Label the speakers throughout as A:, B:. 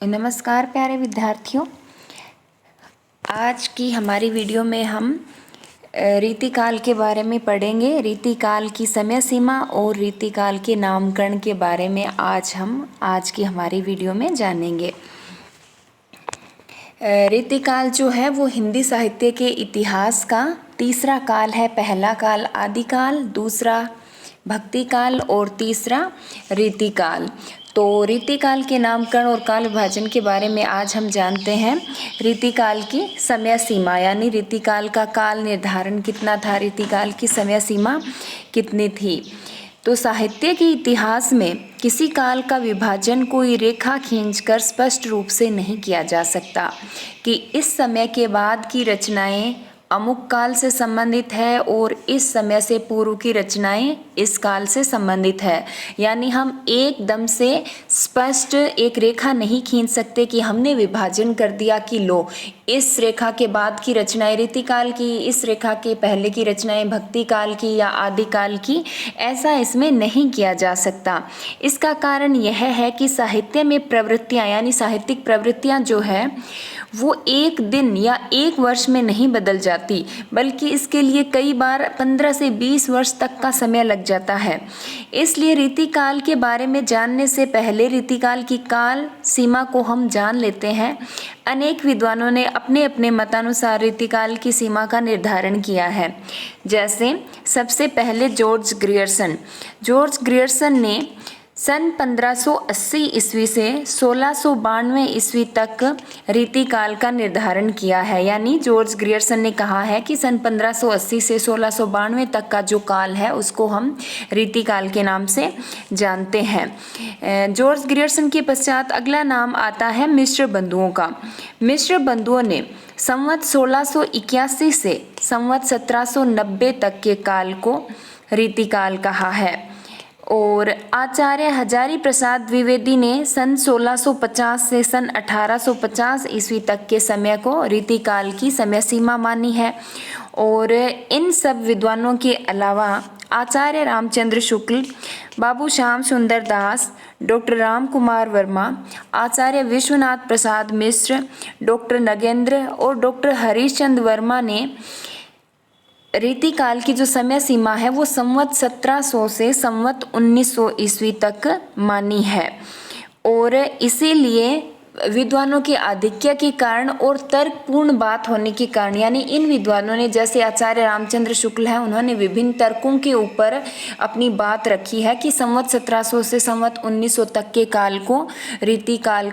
A: नमस्कार प्यारे विद्यार्थियों। आज की हमारी वीडियो में हम रीतिकाल के बारे में पढ़ेंगे। रीतिकाल की समय सीमा और रीतिकाल के नामकरण के बारे में आज की हमारी वीडियो में जानेंगे। रीतिकाल जो है वो हिंदी साहित्य के इतिहास का तीसरा काल है। पहला काल आदिकाल, दूसरा भक्तिकाल और तीसरा रीतिकाल। तो रीतिकाल के नामकरण और काल विभाजन के बारे में आज हम जानते हैं। रीतिकाल की समय सीमा यानी रीतिकाल का काल निर्धारण कितना था, रीतिकाल की समय सीमा कितनी थी। तो साहित्य के इतिहास में किसी काल का विभाजन कोई रेखा खींचकर स्पष्ट रूप से नहीं किया जा सकता कि इस समय के बाद की रचनाएं अमुक काल से संबंधित है और इस समय से पूर्व की रचनाएं इस काल से संबंधित है। यानी हम एकदम से स्पष्ट एक रेखा नहीं खींच सकते कि हमने विभाजन कर दिया कि लो इस रेखा के बाद की रचनाएं रीतिकाल की, इस रेखा के पहले की रचनाएं भक्ति काल की या आदिकाल की। ऐसा इसमें नहीं किया जा सकता। इसका कारण यह है कि साहित्य में प्रवृत्तियां यानी साहित्यिक प्रवृत्तियां जो है वो एक दिन या एक वर्ष में नहीं बदल जाती, बल्कि इसके लिए कई बार 15 से 20 वर्ष तक का समय लग जाता है। इसलिए रीतिकाल के बारे में जानने से पहले रीतिकाल की काल सीमा को हम जान लेते हैं। अनेक विद्वानों ने अपने अपने मतानुसार रीतिकाल की सीमा का निर्धारण किया है। जैसे सबसे पहले जॉर्ज ग्रियर्सन ने सन 1580 ईस्वी से 1692 ईस्वी तक रीतिकाल का निर्धारण किया है। यानी जॉर्ज ग्रियर्सन ने कहा है कि सन 1580 से 1692 तक का जो काल है उसको हम रीतिकाल के नाम से जानते हैं। जॉर्ज ग्रियर्सन के पश्चात अगला नाम आता है मिश्र बंधुओं का। मिश्र बंधुओं ने संवत 1681 से संवत 1790 तक के काल को रीतिकाल कहा है। और आचार्य हजारी प्रसाद द्विवेदी ने सन 1650 से सन 1850 ईस्वी तक के समय को रीतिकाल की समय सीमा मानी है। और इन सब विद्वानों के अलावा आचार्य रामचंद्र शुक्ल, बाबू श्याम सुंदर दास, डॉक्टर राम कुमार वर्मा, आचार्य विश्वनाथ प्रसाद मिश्र, डॉक्टर नगेंद्र और डॉक्टर हरीशचंद्र वर्मा ने रीतिकाल की जो समय सीमा है वो संवत 1700 से संवत 1900 ईस्वी तक मानी है। और इसीलिए विद्वानों के आधिक्य के कारण और तर्कपूर्ण बात होने के कारण, यानी इन विद्वानों ने जैसे आचार्य रामचंद्र शुक्ल हैं उन्होंने विभिन्न तर्कों के ऊपर अपनी बात रखी है कि संवत 1700 से संवत 1900 तक के काल को रीतिकाल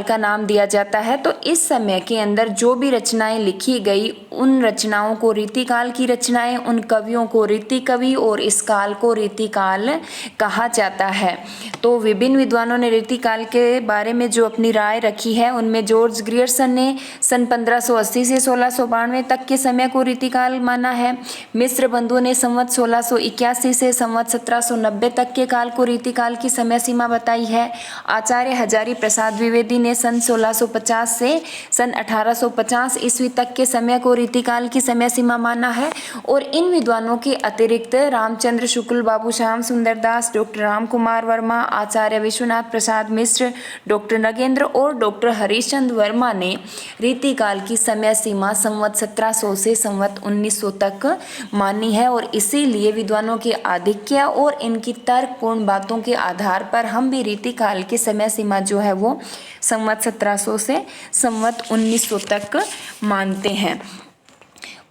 A: का नाम दिया जाता है। तो इस समय के अंदर जो भी रचनाएं लिखी गई उन रचनाओं को रीतिकाल की रचनाएं, उन कवियों को रीति कवि और इस काल को रीतिकाल कहा जाता है। तो विभिन्न विद्वानों ने रीतिकाल के बारे में जो अपनी राय रखी है उनमें जॉर्ज ग्रियर्सन ने सन 1580 से 1692 तक के समय को रीतिकाल माना है। मिश्र बंधुओं ने संवत 1681 से संवत 1790 तक के काल को रीतिकाल की समय सीमा बताई है। आचार्य हजारी प्रसाद द्विवेदी ने सन 1650 से सन 1850 ईस्वी तक के समय को रीतिकाल की समय सीमा माना है। और इन विद्वानों के अतिरिक्त रामचंद्र शुक्ल, बाबू श्याम सुंदर दास, डॉक्टर राम कुमार वर्मा, आचार्य विश्वनाथ प्रसाद मिश्र, डॉक्टर नगेंद्र और डॉक्टर हरीशचंद्र वर्मा ने रीतिकाल की समय सीमा संवत 1700 से संवत 1900 तक मानी है। और इसीलिए विद्वानों के आधिक्य और इनकी तर्कपूर्ण बातों के आधार पर हम भी रीतिकाल की समय सीमा जो है वो संवत 1700 से संवत 1900 तक मानते हैं।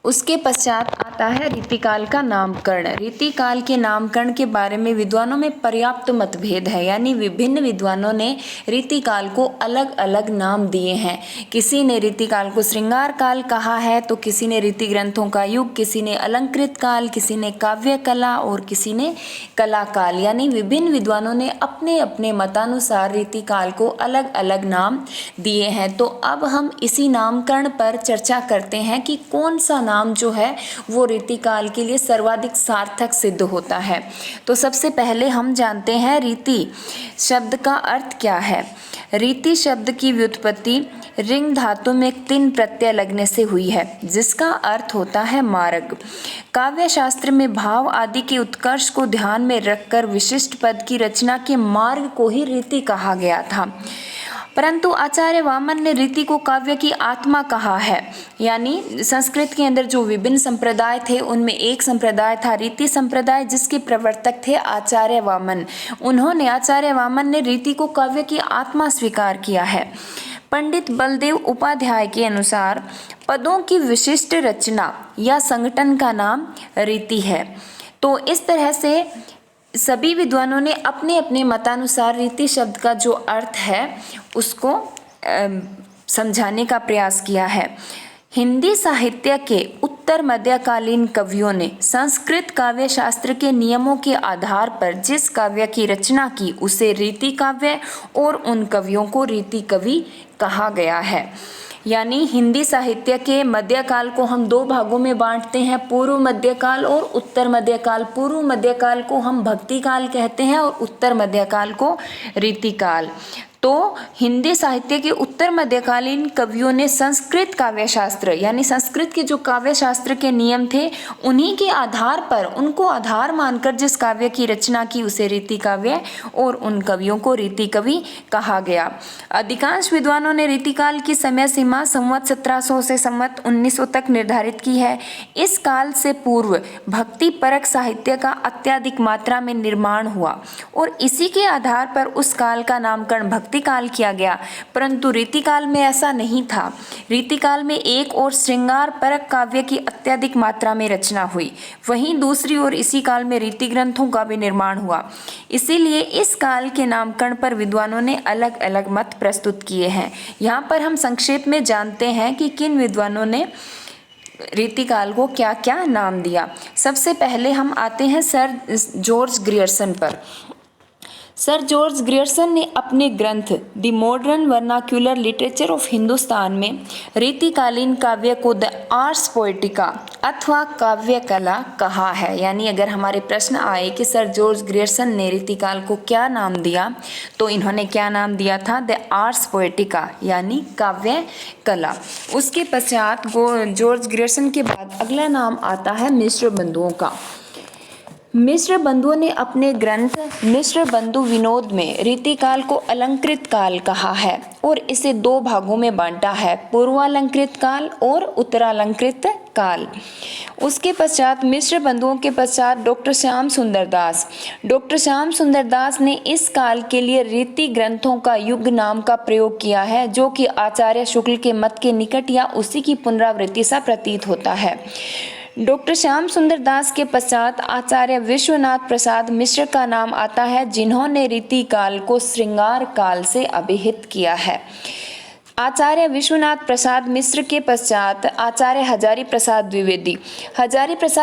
A: उसके पश्चात आता है रीतिकाल का नामकरण। रीतिकाल के नामकरण के बारे में विद्वानों में पर्याप्त मतभेद है, यानी विभिन्न विद्वानों ने रीतिकाल को अलग अलग नाम दिए हैं। किसी ने रीतिकाल को श्रृंगार काल कहा है, तो किसी ने रीति ग्रंथों का युग, किसी ने अलंकृत काल, किसी ने काव्य कला और किसी ने कला काल। यानी विभिन्न विद्वानों ने अपने अपने मतानुसार रीतिकाल को अलग अलग नाम दिए हैं। तो अब हम इसी नामकरण पर चर्चा करते हैं कि कौन सा नाम जो है वो रीतिकाल के लिए सर्वाधिक सार्थक सिद्ध होता है। तो सबसे पहले हम जानते हैं रीति शब्द का अर्थ क्या है। रीति शब्द की व्युत्पत्ति रिंग धातु में 3 प्रत्यय लगने से हुई है, जिसका अर्थ होता है मार्ग। काव्य शास्त्र में भाव आदि के उत्कर्ष को ध्यान में रखकर विशिष्ट पद की रचना के मार्ग को ही रीति कहा गया था। परंतु आचार्य वामन ने रीति को काव्य की आत्मा कहा है। यानी संस्कृत के अंदर जो विभिन्न संप्रदाय थे उनमें एक संप्रदाय था रीति संप्रदाय, जिसके प्रवर्तक थे आचार्य वामन। आचार्य वामन ने रीति को काव्य की आत्मा स्वीकार किया है। पंडित बलदेव उपाध्याय के अनुसार पदों की विशिष्ट रचना या संगठन का नाम रीति है। तो इस तरह से सभी विद्वानों ने अपने अपने मतानुसार रीति शब्द का जो अर्थ है उसको समझाने का प्रयास किया है। हिंदी साहित्य के उत्तर मध्यकालीन कवियों ने संस्कृत काव्य शास्त्र के नियमों के आधार पर जिस काव्य की रचना की उसे रीति काव्य और उन कवियों को रीति कवि कहा गया है। यानी हिंदी साहित्य के मध्यकाल को हम दो भागों में बांटते हैं, पूर्व मध्यकाल और उत्तर मध्यकाल। पूर्व मध्यकाल को हम भक्ति काल कहते हैं और उत्तर मध्यकाल को रीतिकाल। तो हिंदी साहित्य के उत्तर मध्यकालीन कवियों ने संस्कृत काव्य शास्त्र यानी संस्कृत के जो काव्य शास्त्र के नियम थे उन्हीं के आधार पर, उनको आधार मानकर जिस काव्य की रचना की उसे रीति काव्य और उन कवियों को रीति कवि कहा गया। अधिकांश विद्वानों ने रीतिकाल की समय सीमा संवत 1700 से संवत 1900 तक निर्धारित की है। इस काल से पूर्व भक्ति परक साहित्य का अत्यधिक मात्रा में निर्माण हुआ और इसी के आधार पर उस काल का नामकरण भक्ति काल किया गया। परंतु रीतिकाल में ऐसा नहीं था। रीतिकाल में एक और श्रृंगार परक काव्य की अत्यधिक मात्रा में रचना हुई, वहीं दूसरी ओर इसी काल में रीति ग्रंथों का भी निर्माण हुआ। इसीलिए इस काल के नामकरण पर विद्वानों ने अलग अलग मत प्रस्तुत किए हैं। यहाँ पर हम संक्षेप में जानते हैं कि किन विद्वानों ने रीतिकाल को क्या क्या नाम दिया। सबसे पहले हम आते हैं सर जॉर्ज ग्रियर्सन पर। सर जॉर्ज ग्रियर्सन ने अपने ग्रंथ the modern vernacular literature of Hindustan में रीतिकालीन काव्य को द आर्ट्स पोएटिका अथवा काव्य कला कहा है। यानी अगर हमारे प्रश्न आए कि सर जॉर्ज ग्रियर्सन ने रीतिकाल को क्या नाम दिया, तो इन्होंने क्या नाम दिया था? द आर्ट्स पोएटिका यानी काव्य कला। उसके पश्चात जॉर्ज ग्रियर्सन के बाद अगला नाम आता है मिश्र बंधुओं का। मिश्र बंधुओं ने अपने ग्रंथ मिश्र बंधु विनोद में रीतिकाल को अलंकृत काल कहा है और इसे दो भागों में बांटा है, पूर्वालंकृत काल और उत्तरालंकृत काल। उसके पश्चात मिश्र बंधुओं के पश्चात डॉक्टर श्याम सुंदर दास ने इस काल के लिए रीति ग्रंथों का युग नाम का प्रयोग किया है, जो कि आचार्य शुक्ल के मत के निकट या उसी की पुनरावृत्ति सा प्रतीत होता है। डॉक्टर श्याम सुंदर दास के पश्चात आचार्य विश्वनाथ प्रसाद मिश्र का नाम आता है, जिन्होंने रीति काल को श्रृंगार काल से अभिहित किया है। आचार्य विश्वनाथ प्रसाद मिश्र के पश्चात आचार्य हजारी प्रसाद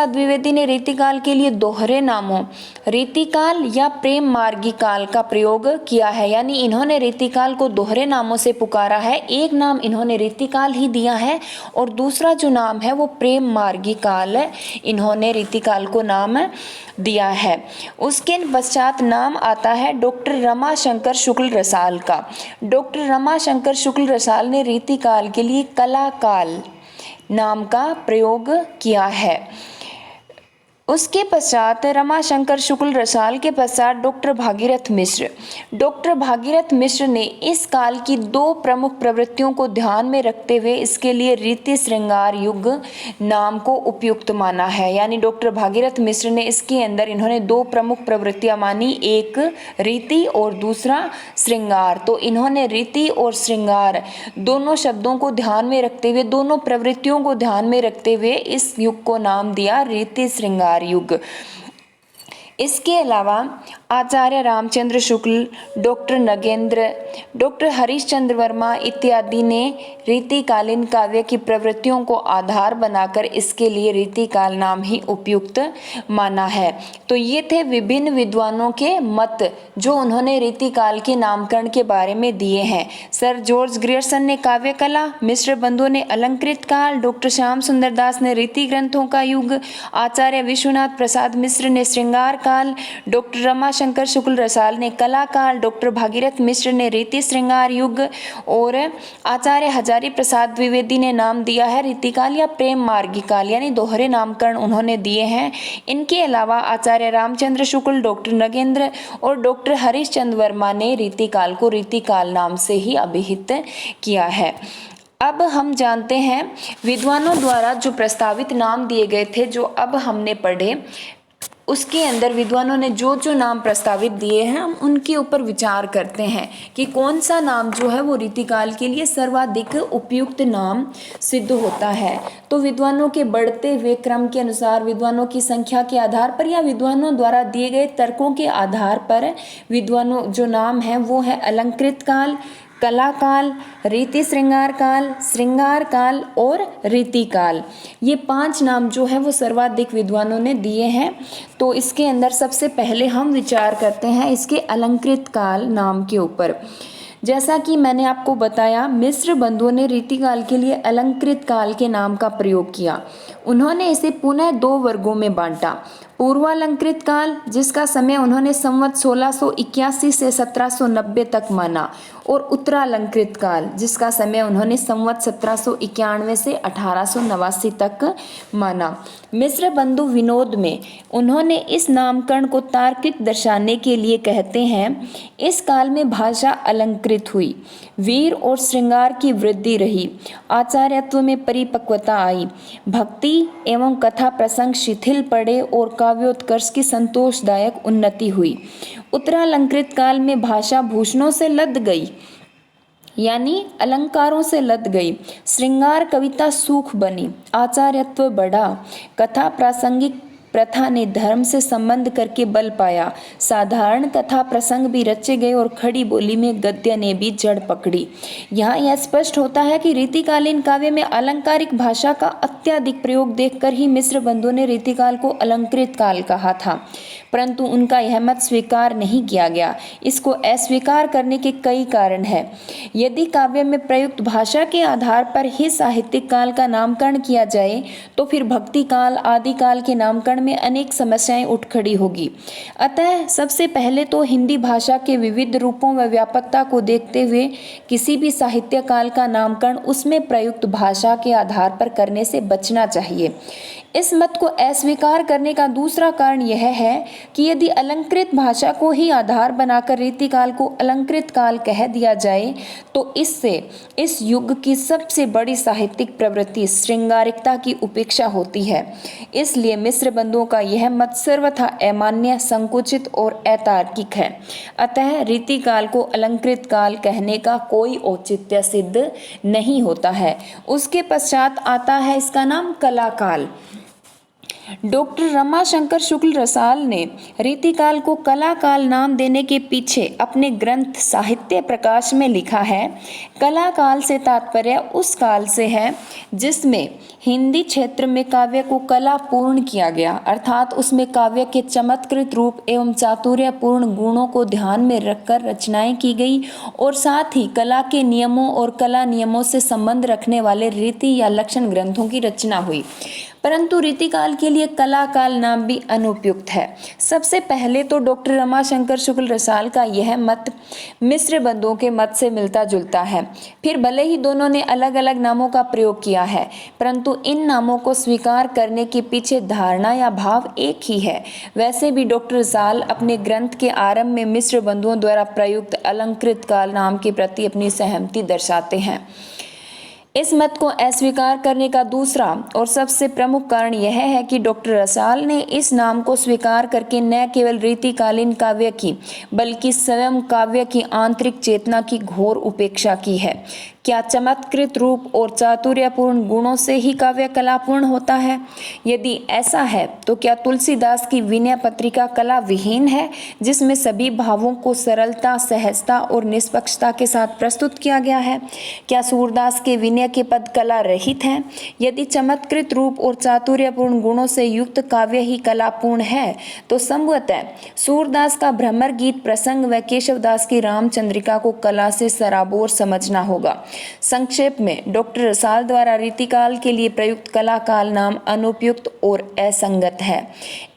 A: द्विवेदी ने रीतिकाल के लिए दोहरे नामों रीतिकाल या प्रेम मार्गी काल का प्रयोग किया है। यानी इन्होंने रीतिकाल को दोहरे नामों से पुकारा है। एक नाम इन्होंने रीतिकाल ही दिया है और दूसरा जो नाम है वो प्रेम मार्गी काल इन्होंने रीतिकाल को नाम दिया है। उसके पश्चात नाम आता है डॉक्टर रमाशंकर शुक्ल रसाल का। डॉक्टर रमाशंकर शुक्ल रसाल ने रीतिकाल के लिए कला काल नाम का प्रयोग किया है। उसके पश्चात रमाशंकर शुक्ल रसाल के पश्चात डॉक्टर भागीरथ मिश्र ने इस काल की दो प्रमुख प्रवृत्तियों को ध्यान में रखते हुए इसके लिए रीति श्रृंगार युग नाम को उपयुक्त माना है। यानी डॉक्टर भागीरथ मिश्र ने इसके अंदर इन्होंने दो प्रमुख प्रवृत्तियां मानी, एक रीति और दूसरा श्रृंगार। तो इन्होंने रीति और श्रृंगार दोनों शब्दों को ध्यान में रखते हुए, दोनों प्रवृत्तियों को ध्यान में रखते हुए इस युग को नाम दिया रीति श्रृंगार युग। इसके अलावा आचार्य रामचंद्र शुक्ल, डॉक्टर नगेंद्र, डॉक्टर हरीशचंद्र वर्मा इत्यादि ने रीतिकालीन काव्य की प्रवृत्तियों को आधार बनाकर इसके लिए रीतिकाल नाम ही उपयुक्त माना है। तो ये थे विभिन्न विद्वानों के मत जो उन्होंने रीतिकाल के नामकरण के बारे में दिए हैं। सर जॉर्ज ग्रियर्सन ने काव्य कला, मिश्र बंधु ने अलंकृत काल, डॉक्टर श्याम सुंदर दास ने रीति ग्रंथों का युग, आचार्य विश्वनाथ प्रसाद मिश्र ने श्रृंगार काल, डॉक्टर रमाशंकर शुक्ल रसाल ने कला काल, डॉक्टर भागीरथ मिश्र ने रीति श्रृंगार युग और आचार्य हजारी प्रसाद द्विवेदी ने नाम दिया है रीतिकाल या प्रेम मार्गी काल, यानी दोहरे नामकरण उन्होंने दिए हैं। इनके अलावा आचार्य रामचंद्र शुक्ल, डॉक्टर नगेंद्र और डॉक्टर हरीश चंद्र वर्मा ने रीतिकाल को रीतिकाल नाम से ही अभिहित किया है। अब हम जानते हैं विद्वानों द्वारा जो प्रस्तावित नाम दिए गए थे, जो अब हमने पढ़े, उसके अंदर विद्वानों ने जो जो नाम प्रस्तावित दिए हैं हम उनके ऊपर विचार करते हैं कि कौन सा नाम जो है वो रीतिकाल के लिए सर्वाधिक उपयुक्त नाम सिद्ध होता है। तो विद्वानों के बढ़ते हुए क्रम के अनुसार, विद्वानों की संख्या के आधार पर या विद्वानों द्वारा दिए गए तर्कों के आधार पर विद्वानों जो नाम हैं वो है अलंकृत काल, कला काल, रीति श्रृंगार काल और रीतिकाल। ये 5 नाम जो है वो सर्वाधिक विद्वानों ने दिए हैं। तो इसके अंदर सबसे पहले हम विचार करते हैं इसके अलंकृत काल नाम के ऊपर। जैसा कि मैंने आपको बताया, मिस्र बंधुओं ने रीतिकाल के लिए अलंकृत काल के नाम का प्रयोग किया। उन्होंने इसे पुनः 2 वर्गों में बांटा। पूर्वालंकृत काल, जिसका समय उन्होंने संवत 1681 से 1790 तक माना, और उत्तरालंकृत काल, जिसका समय उन्होंने संवत 1791 से 1889 तक माना। मिस्र बंधु विनोद में उन्होंने इस नामकरण को तार्किक दर्शाने के लिए कहते हैं, इस काल में भाषा अलंकृत हुई, वीर और श्रृंगार की वृद्धि रही, आचार्यत्व में परिपक्वता आई, भक्ति एवं कथा प्रसंग शिथिल पड़े और काव्योत्कर्ष की संतोषदायक उन्नति हुई। उत्तरालंकृत काल में भाषा भूषणों से लद गई, यानी अलंकारों से लद गई, श्रृंगार कविता सूख बनी, आचार्यत्व बढ़ा, कथा प्रासंगिक प्रथा ने धर्म से संबंध करके बल पाया, साधारण कथा प्रसंग भी रचे गए और खड़ी बोली में गद्य ने भी जड़ पकड़ी। यहाँ यह स्पष्ट होता है कि रीतिकालीन काव्य में अलंकारिक भाषा का अत्यधिक प्रयोग देखकर ही मिस्र बंधुओं ने रीतिकाल को अलंकृत काल कहा था, परंतु उनका यह मत स्वीकार नहीं किया गया। इसको अस्वीकार करने के कई कारण हैं। यदि काव्य में प्रयुक्त भाषा के आधार पर ही साहित्यिक काल का नामकरण किया जाए तो फिर भक्ति काल आदि काल के नामकरण में अनेक समस्याएं उठ खड़ी होगी। अतः सबसे पहले तो हिंदी भाषा के विविध रूपों व व्यापकता को देखते हुए किसी भी साहित्य काल का नामकरण उसमें प्रयुक्त भाषा के आधार पर करने से बचना चाहिए। इस मत को अस्वीकार करने का दूसरा कारण यह है कि यदि अलंकृत भाषा को ही आधार बनाकर रीतिकाल को अलंकृत काल कह दिया जाए तो इससे इस युग की सबसे बड़ी साहित्यिक प्रवृत्ति श्रृंगारिकता की उपेक्षा होती है। इसलिए मिस्र बंधुओं का यह मत सर्वथा अमान्य, संकुचित और अतार्किक है। अतः रीतिकाल को अलंकृत काल कहने का कोई औचित्य सिद्ध नहीं होता है। उसके पश्चात आता है इसका नाम कला काल। डॉक्टर रमाशंकर शुक्ल रसाल ने रीतिकाल को कला काल नाम देने के पीछे अपने ग्रंथ साहित्य प्रकाश में लिखा है, कला काल से तात्पर्य उस काल से है जिसमें हिंदी क्षेत्र में काव्य को कला पूर्ण किया गया, अर्थात उसमें काव्य के चमत्कृत रूप एवं चातुर्यपूर्ण गुणों को ध्यान में रखकर रचनाएं की गई और साथ ही कला के नियमों और कला नियमों से संबंध रखने वाले रीति या लक्षण ग्रंथों की रचना हुई। परंतु रीतिकाल के लिए कला काल नाम भी अनुपयुक्त है। सबसे पहले तो डॉक्टर रमाशंकर शुक्ल रसाल का यह मत मिस्र बंधुओं के मत से मिलता जुलता है। फिर भले ही दोनों ने अलग अलग नामों का प्रयोग किया है, परंतु इन नामों को स्वीकार करने के पीछे धारणा या भाव एक ही है। वैसे भी डॉक्टर रसाल अपने ग्रंथ के आरंभ में मिस्र बंधुओं द्वारा प्रयुक्त अलंकृत काल नाम के प्रति अपनी सहमति दर्शाते हैं। इस मत को अस्वीकार करने का दूसरा और सबसे प्रमुख कारण यह है कि डॉक्टर रसाल ने इस नाम को स्वीकार करके न केवल रीतिकालीन काव्य की बल्कि स्वयं काव्य की आंतरिक चेतना की घोर उपेक्षा की है। क्या चमत्कृत रूप और चातुर्यपूर्ण गुणों से ही काव्य कलापूर्ण होता है? यदि ऐसा है तो क्या तुलसीदास की विनय पत्रिका कला विहीन है, जिसमें सभी भावों को सरलता, सहजता और निष्पक्षता के साथ प्रस्तुत किया गया है? क्या सूरदास के विनय अन्य के पद कला रहित हैं। यदि चमत्कृत रूप और चातुर्यपूर्ण गुणों से युक्त काव्य ही कलापूर्ण है तो संभवतः सूरदास का भ्रमर गीत प्रसंग व केशवदास की रामचंद्रिका को कला से सराबोर समझना होगा। संक्षेप में डॉक्टर रसाल द्वारा रीतिकाल के लिए प्रयुक्त कला काल नाम अनुपयुक्त और असंगत है।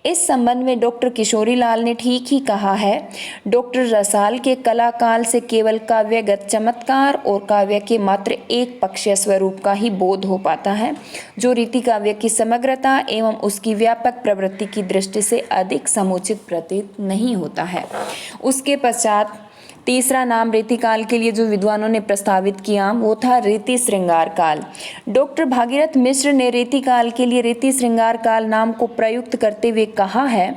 A: इस संबंध में डॉक्टर किशोरी लाल ने ठीक ही कहा है। डॉक्टर रसाल के कला काल से केवल काव्यगत चमत्कार और काव्य के मात्र एक पक्षीय स्वरूप का ही बोध हो पाता है, जो रीति काव्य की समग्रता एवं उसकी व्यापक प्रवृत्ति की दृष्टि से अधिक समुचित प्रतीत नहीं होता है। उसके पश्चात तीसरा नाम रीतिकाल के लिए जो विद्वानों ने प्रस्तावित किया वो था रीति श्रृंगार काल। डॉक्टर भागीरथ मिश्र ने रीतिकाल के लिए रीति श्रृंगार काल नाम को प्रयुक्त करते हुए कहा है,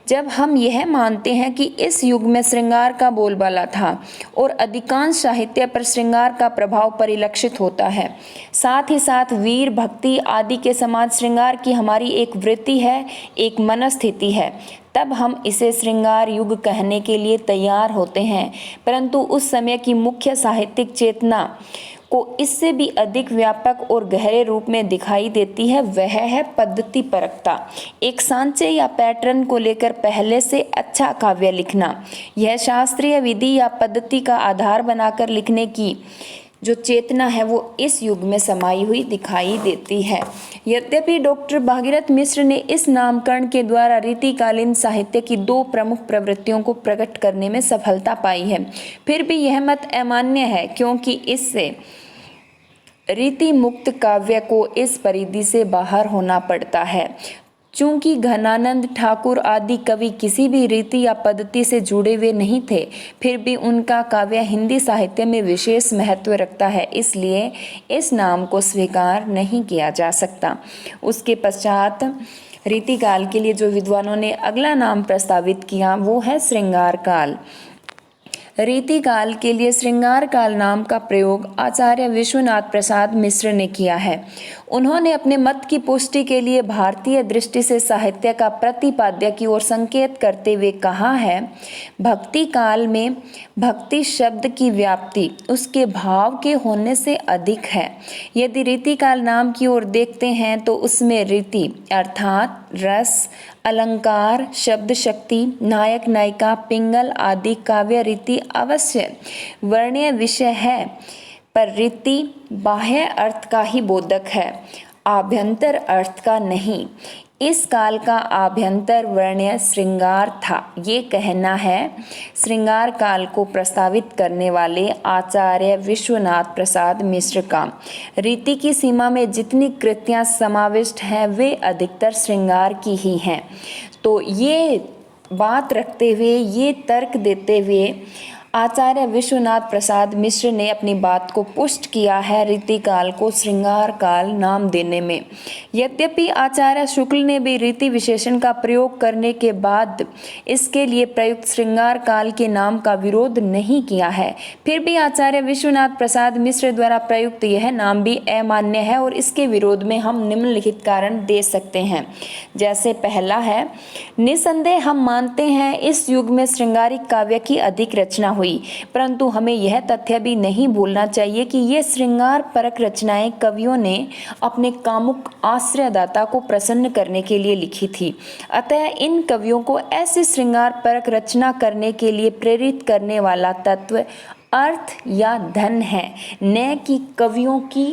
A: जब हम यह मानते हैं कि इस युग में श्रृंगार का बोलबाला था और अधिकांश साहित्य पर श्रृंगार का प्रभाव परिलक्षित होता है, साथ ही साथ वीर भक्ति आदि के समाज श्रृंगार की हमारी एक वृत्ति है, एक मनस्थिति है, तब हम इसे श्रृंगार युग कहने के लिए तैयार होते हैं। परंतु उस समय की मुख्य साहित्यिक चेतना को इससे भी अधिक व्यापक और गहरे रूप में दिखाई देती है, वह है पद्धति परकता, एक सांचे या पैटर्न को लेकर पहले से अच्छा काव्य लिखना। यह शास्त्रीय विधि या पद्धति का आधार बनाकर लिखने की जो चेतना है वो इस युग में समाई हुई दिखाई देती है। यद्यपि डॉक्टर भागीरथ मिश्र ने इस नामकरण के द्वारा रीतिकालीन साहित्य की दो प्रमुख प्रवृत्तियों को प्रकट करने में सफलता पाई है, फिर भी यह मत अमान्य है, क्योंकि इससे रीति मुक्त काव्य को इस परिधि से बाहर होना पड़ता है। चूंकि घनानंद ठाकुर आदि कवि किसी भी रीति या पद्धति से जुड़े हुए नहीं थे, फिर भी उनका काव्य हिंदी साहित्य में विशेष महत्व रखता है, इसलिए इस नाम को स्वीकार नहीं किया जा सकता। उसके पश्चात रीतिकाल के लिए जो विद्वानों ने अगला नाम प्रस्तावित किया वो है श्रृंगार काल। रीतिकाल के लिए श्रृंगार काल नाम का प्रयोग आचार्य विश्वनाथ प्रसाद मिश्र ने किया है। उन्होंने अपने मत की पुष्टि के लिए भारतीय दृष्टि से साहित्य का प्रतिपाद्य की ओर संकेत करते हुए कहा है, भक्ति काल में भक्ति शब्द की व्याप्ति उसके भाव के होने से अधिक है। यदि रीतिकाल नाम की ओर देखते हैं तो उसमें रीति अर्थात रस, अलंकार, शब्द शक्ति, नायक नायिका, पिंगल आदि काव्य रीति अवश्य वर्णीय विषय है, पर रीति बाह्य अर्थ का ही बोधक है, आभ्यंतर अर्थ का नहीं। इस काल का आभ्यंतर वर्णीय श्रृंगार था, ये कहना है श्रृंगार काल को प्रस्तावित करने वाले आचार्य विश्वनाथ प्रसाद मिश्र का। रीति की सीमा में जितनी कृतियाँ समाविष्ट हैं वे अधिकतर श्रृंगार की ही हैं। तो ये बात रखते हुए, ये तर्क देते हुए आचार्य विश्वनाथ प्रसाद मिश्र ने अपनी बात को पुष्ट किया है रीतिकाल को श्रृंगार काल नाम देने में। यद्यपि आचार्य शुक्ल ने भी रीति विशेषण का प्रयोग करने के बाद इसके लिए प्रयुक्त श्रृंगार काल के नाम का विरोध नहीं किया है, फिर भी आचार्य विश्वनाथ प्रसाद मिश्र द्वारा प्रयुक्त यह नाम भी अमान्य है और इसके विरोध में हम निम्नलिखित कारण दे सकते हैं। जैसे पहला है, निसंदेह हम मानते हैं इस युग में श्रृंगारिक काव्य की अधिक रचना हुई, परंतु हमें यह तथ्य भी नहीं भूलना चाहिए कि ये श्रृंगार परक रचनाएं कवियों ने अपने कामुक आश्रयदाता को प्रसन्न करने के लिए लिखी थी। अतः इन कवियों को ऐसी श्रृंगार परक रचना करने के लिए प्रेरित करने वाला तत्व अर्थ या धन है, न कि कवियों की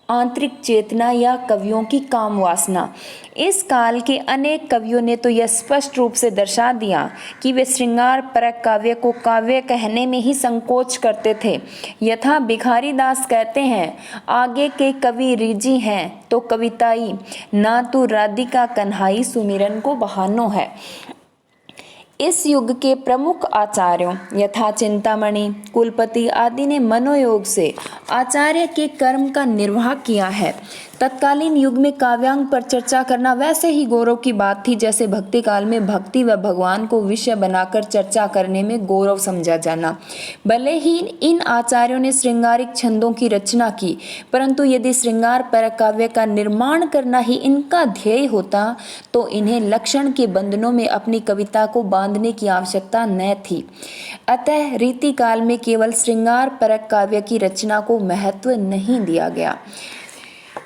A: आंतरिक चेतना या कवियों की काम वासना। इस काल के अनेक कवियों ने तो यह स्पष्ट रूप से दर्शा दिया कि वे श्रृंगार परक काव्य को काव्य कहने में ही संकोच करते थे। यथा भिखारी दास कहते हैं, आगे के कवि रिजी हैं तो कविताई, ना तो राधिका कन्हाई सुमिरन को बहानो है। इस युग के प्रमुख आचार्यों यथा चिंतामणि, कुलपति आदि ने मनोयोग से आचार्य के कर्म का निर्वाह किया है। तत्कालीन युग में काव्यांग पर चर्चा करना वैसे ही गौरव की बात थी जैसे भक्ति काल में भक्ति व भगवान को विषय बनाकर चर्चा करने में गौरव समझा जाना। भले ही इन आचार्यों ने श्रृंगारिक छंदों की रचना की, परंतु यदि श्रृंगार पर काव्य का निर्माण करना ही इनका ध्येय होता तो इन्हें लक्षण के बंधनों में अपनी कविता को बांधने की आवश्यकता न थी। अतः रीति काल में केवल श्रृंगार परक काव्य की रचना को महत्व नहीं दिया गया।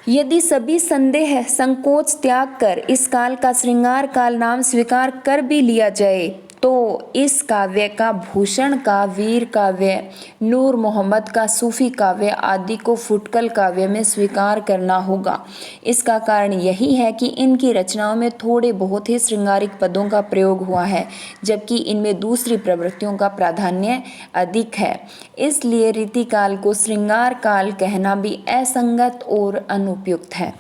A: यदि सभी संदेह संकोच त्याग कर इस काल का श्रृंगार काल नाम स्वीकार कर भी लिया जाए तो इस काव्य का भूषण का वीर काव्य, नूर मोहम्मद का सूफी काव्य आदि को फुटकल काव्य में स्वीकार करना होगा। इसका कारण यही है कि इनकी रचनाओं में थोड़े बहुत ही श्रृंगारिक पदों का प्रयोग हुआ है, जबकि इनमें दूसरी प्रवृत्तियों का प्राधान्य अधिक है। इसलिए रीतिकाल को श्रृंगार काल कहना भी असंगत और अनुपयुक्त है।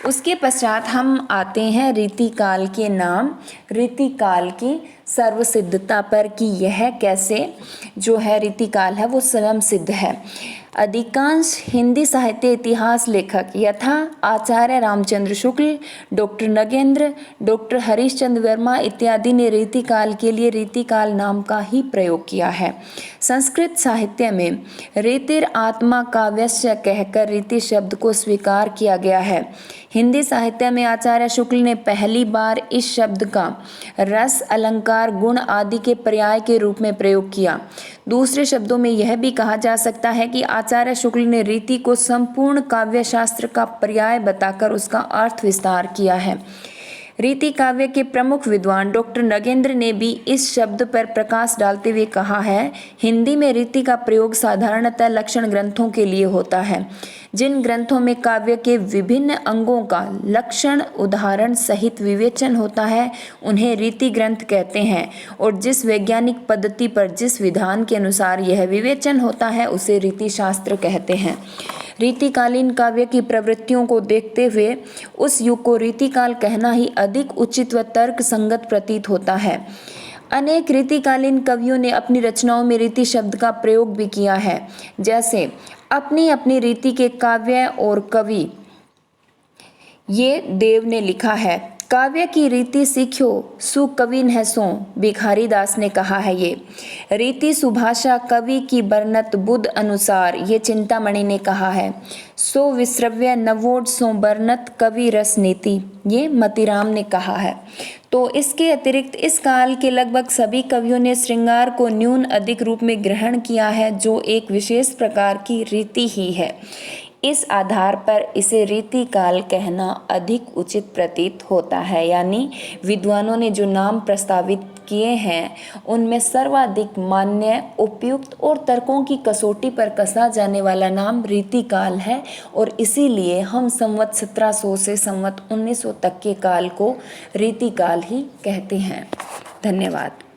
A: उसके पश्चात हम आते हैं रीतिकाल के नाम, रीतिकाल की सर्वसिद्धता पर कि यह कैसे जो है रीतिकाल है वो स्वयं सिद्ध है। अधिकांश हिंदी साहित्य इतिहास लेखक यथा आचार्य रामचंद्र शुक्ल, डॉक्टर नगेंद्र, डॉक्टर हरीशचंद्र वर्मा इत्यादि ने रीतिकाल के लिए रीतिकाल नाम का ही प्रयोग किया है। संस्कृत साहित्य में रीतिर आत्मा काव्यस्य कहकर रीति शब्द को स्वीकार किया गया है। हिंदी साहित्य में आचार्य शुक्ल ने पहली बार इस शब्द का रस, अलंकार, गुण आदि के पर्याय के रूप में प्रयोग किया। दूसरे शब्दों में यह भी कहा जा सकता है कि आचार्य शुक्ल ने रीति को संपूर्ण काव्य शास्त्र का पर्याय बताकर उसका अर्थ विस्तार किया है। रीति काव्य के प्रमुख विद्वान डॉक्टर नगेंद्र ने भी इस शब्द पर प्रकाश डालते हुए कहा है, हिंदी में रीति का प्रयोग साधारणतः लक्षण ग्रंथों के लिए होता है। जिन ग्रंथों में काव्य के विभिन्न अंगों का लक्षण उदाहरण सहित विवेचन होता है उन्हें रीति ग्रंथ कहते हैं, और जिस वैज्ञानिक पद्धति पर जिस विधान के अनुसार यह विवेचन होता है उसे रीति शास्त्र कहते हैं। रीतिकालीन काव्य की प्रवृत्तियों को देखते हुए उस युग को रीतिकाल कहना ही अधिक उचित व तर्क संगत प्रतीत होता है। अनेक रीतिकालीन कवियों ने अपनी रचनाओं में रीति शब्द का प्रयोग भी किया है, जैसे अपनी अपनी रीति के काव्य और कवि ये देव ने लिखा है, काव्य की रीति सीखो सुकवि है सो, भिखारी दास ने कहा है। ये रीति सुभाषा कवि की बरनत बुध अनुसार, ये चिंतामणि ने कहा है। सो विश्रव्य नवोड सो बरनत कवि रस नीति, ये मतीराम ने कहा है। तो इसके अतिरिक्त इस काल के लगभग सभी कवियों ने श्रृंगार को न्यून अधिक रूप में ग्रहण किया है, जो एक विशेष प्रकार की रीति ही है। इस आधार पर इसे रीतिकाल कहना अधिक उचित प्रतीत होता है। यानी विद्वानों ने जो नाम प्रस्तावित किए हैं उनमें सर्वाधिक मान्य, उपयुक्त और तर्कों की कसौटी पर कसा जाने वाला नाम रीतिकाल है, और इसीलिए हम संवत 1700 से संवत 1900 तक के काल को रीतिकाल ही कहते हैं। धन्यवाद।